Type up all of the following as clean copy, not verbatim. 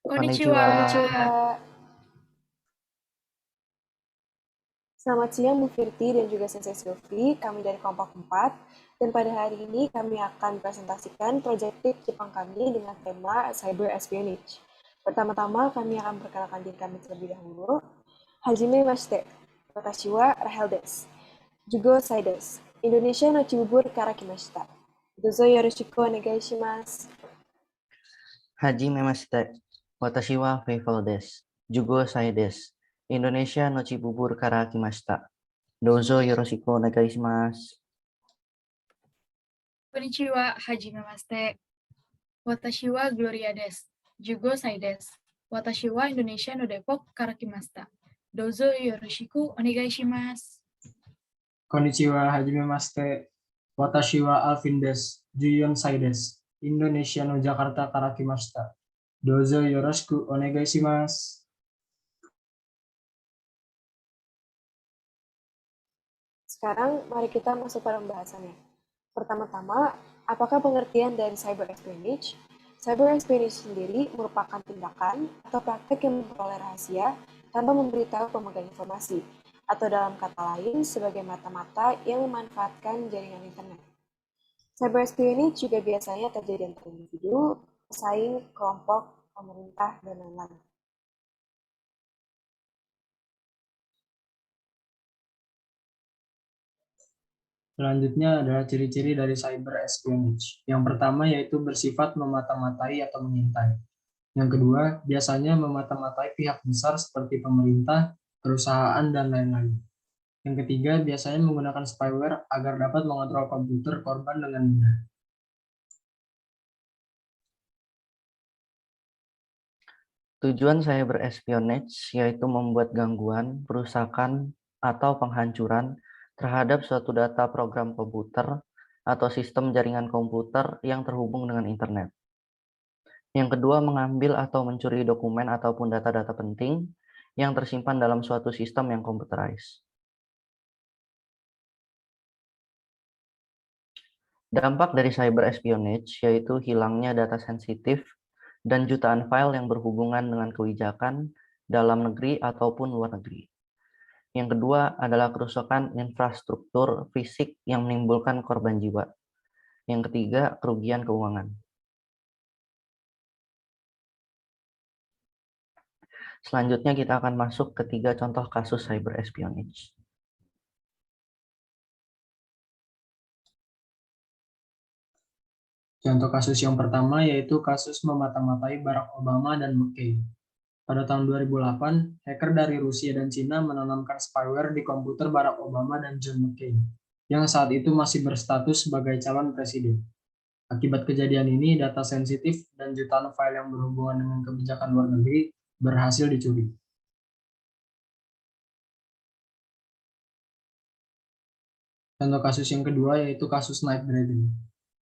Konnichiwa. Konnichiwa. Selamat siang Bu Firti dan juga Sensei Silvi, kami dari Kompak 4. Dan pada hari ini kami akan presentasikan proyek tip Jepang kami dengan tema Cyber Espionage. Pertama-tama kami akan perkenalkan diri kami terlebih dahulu. Hajime Mashite, Watashi wa Rahel desu. Jugo Sai desu. Indonesia no Chibubur karakimashita. Dozo yoroshiku onegai shimasu. Hajime Mashite. Watashi wa Faithful desu. Jugo Sai desu. Indonesia no Chibubur kara kimashita. Dozo yoroshiku onegai shimasu. Konnichiwa, Hajime Mashite. Watashi wa Gloria desu. Jugo Sai desu. Watashi wa Indonesia no Depok karakimashita. Dozo yoroshiku onegai shimasu. Konnichiwa, Hajime Mashite. Watashi wa Alvin desu. Juyon Sai desu. Indonesia no Jakarta karakimashita. Dozo yoroshiku onegai shimasu. Sekarang mari kita masuk pada pembahasannya. Pertama-tama, apakah pengertian dari cyber espionage? Cyber espionage sendiri merupakan tindakan atau praktek yang memperoleh rahasia tanpa memberitahu pemegang informasi, atau dalam kata lain sebagai mata-mata yang memanfaatkan jaringan internet. Cyber espionage juga biasanya terjadi antara individu, pesaing, kelompok, pemerintah, dan lain-lain. Selanjutnya adalah ciri-ciri dari cyber espionage. Yang pertama yaitu bersifat memata-matai atau mengintai. Yang kedua, biasanya memata-matai pihak besar seperti pemerintah, perusahaan, dan lain-lain. Yang ketiga, biasanya menggunakan spyware agar dapat mengontrol komputer korban dengan mudah. Tujuan cyber espionage yaitu membuat gangguan, perusakan, atau penghancuran terhadap suatu data program komputer atau sistem jaringan komputer yang terhubung dengan internet. Yang kedua, mengambil atau mencuri dokumen ataupun data-data penting yang tersimpan dalam suatu sistem yang computerized. Dampak dari cyber espionage yaitu hilangnya data sensitif dan jutaan file yang berhubungan dengan kebijakan dalam negeri ataupun luar negeri. Yang kedua adalah kerusakan infrastruktur fisik yang menimbulkan korban jiwa. Yang ketiga, kerugian keuangan. Selanjutnya kita akan masuk ke 3 contoh kasus cyber espionage. Contoh kasus yang pertama yaitu kasus memata-matai Barack Obama dan McCain. Pada tahun 2008, hacker dari Rusia dan Cina menanamkan spyware di komputer Barack Obama dan John McCain, yang saat itu masih berstatus sebagai calon presiden. Akibat kejadian ini, data sensitif dan jutaan file yang berhubungan dengan kebijakan luar negeri berhasil dicuri. Contoh kasus yang kedua yaitu kasus Snapdragon.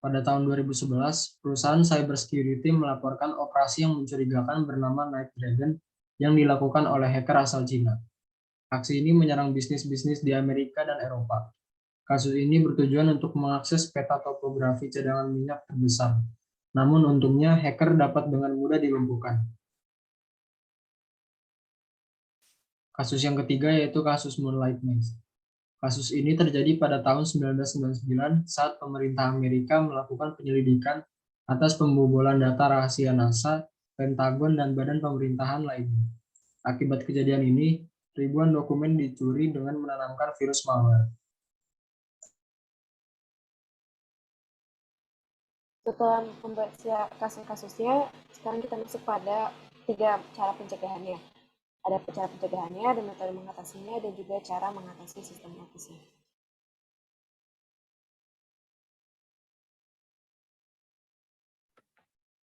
Pada tahun 2011, perusahaan cybersecurity melaporkan operasi yang mencurigakan bernama Snapdragon yang dilakukan oleh hacker asal Cina. Aksi ini menyerang bisnis-bisnis di Amerika dan Eropa. Kasus ini bertujuan untuk mengakses peta topografi cadangan minyak terbesar. Namun untungnya hacker dapat dengan mudah dilumpuhkan. Kasus yang ketiga yaitu kasus Moonlight Maze. Kasus ini terjadi pada tahun 1999 saat pemerintah Amerika melakukan penyelidikan atas pembobolan data rahasia NASA, Pentagon, dan badan pemerintahan lainnya. Akibat kejadian ini, ribuan dokumen dicuri dengan menanamkan virus malware. Setelah membaca kasus-kasusnya, sekarang kita masuk pada 3 cara pencegahannya. Ada cara pencegahannya, ada metode mengatasinya, dan juga cara mengatasi sistem notisnya.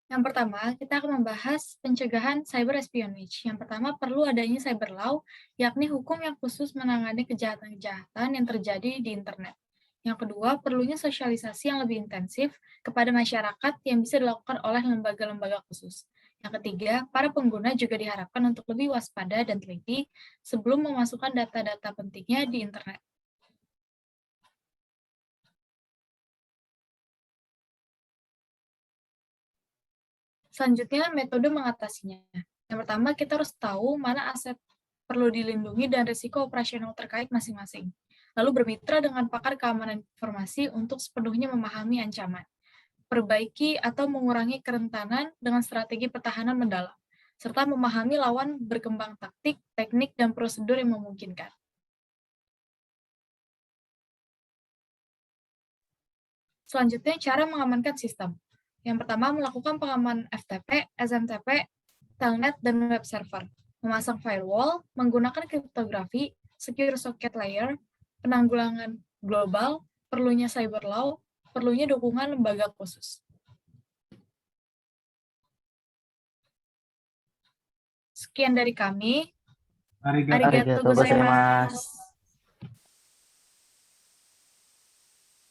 Yang pertama, kita akan membahas pencegahan cyber espionage. Yang pertama, perlu adanya cyber law, yakni hukum yang khusus menangani kejahatan-kejahatan yang terjadi di internet. Yang kedua, perlunya sosialisasi yang lebih intensif kepada masyarakat yang bisa dilakukan oleh lembaga-lembaga khusus. Yang ketiga, para pengguna juga diharapkan untuk lebih waspada dan teliti sebelum memasukkan data-data pentingnya di internet. Selanjutnya, metode mengatasinya. Yang pertama, kita harus tahu mana aset perlu dilindungi dan risiko operasional terkait masing-masing. Lalu bermitra dengan pakar keamanan informasi untuk sepenuhnya memahami ancaman. Perbaiki atau mengurangi kerentanan dengan strategi pertahanan mendalam, serta memahami lawan berkembang taktik, teknik, dan prosedur yang memungkinkan. Selanjutnya, cara mengamankan sistem. Yang pertama, melakukan pengamanan FTP, SMTP, telnet, dan web server. Memasang firewall, menggunakan kriptografi, secure socket layer, penanggulangan global, perlunya cyber law, perlunya dukungan lembaga khusus. Sekian dari kami. Arigato. Arigato gozaimasu.